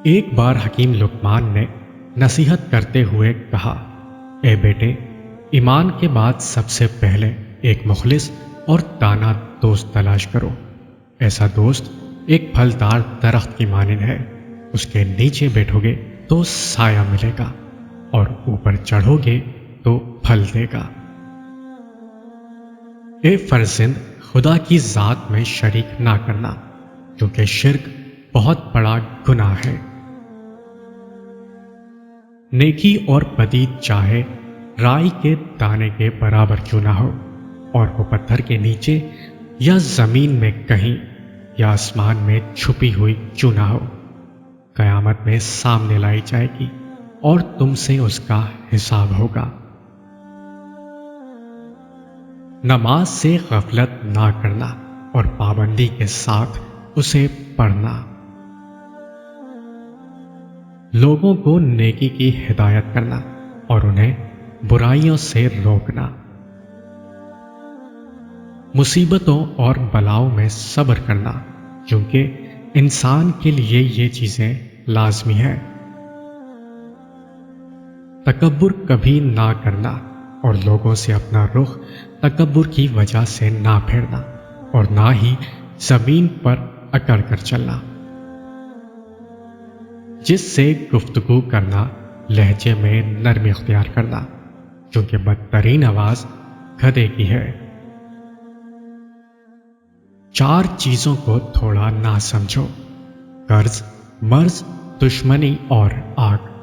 ایک بار حکیم لقمان نے نصیحت کرتے ہوئے کہا، اے بیٹے، ایمان کے بعد سب سے پہلے ایک مخلص اور دانا دوست تلاش کرو۔ ایسا دوست ایک پھلدار درخت کی مانند ہے، اس کے نیچے بیٹھو گے تو سایہ ملے گا اور اوپر چڑھو گے تو پھل دے گا۔ اے فرزند، خدا کی ذات میں شریک نہ کرنا، کیونکہ شرک بہت بڑا گناہ ہے۔ نیکی اور بدی چاہے رائی کے دانے کے برابر کیوں نہ ہو، اور وہ پتھر کے نیچے یا زمین میں کہیں یا آسمان میں چھپی ہوئی کیوں نہ ہو، قیامت میں سامنے لائی جائے گی اور تم سے اس کا حساب ہوگا۔ نماز سے غفلت نہ کرنا اور پابندی کے ساتھ اسے پڑھنا۔ لوگوں کو نیکی کی ہدایت کرنا اور انہیں برائیوں سے روکنا۔ مصیبتوں اور بلاؤں میں صبر کرنا، کیونکہ انسان کے لیے یہ چیزیں لازمی ہیں۔ تکبر کبھی نہ کرنا اور لوگوں سے اپنا رخ تکبر کی وجہ سے نہ پھیرنا، اور نہ ہی زمین پر اکڑ کر چلنا۔ جس سے گفتگو کرنا لہجے میں نرمی اختیار کرنا، کیونکہ بدترین آواز گدھے کی ہے۔ چار چیزوں کو تھوڑا نہ سمجھو: قرض، مرض، دشمنی اور آگ۔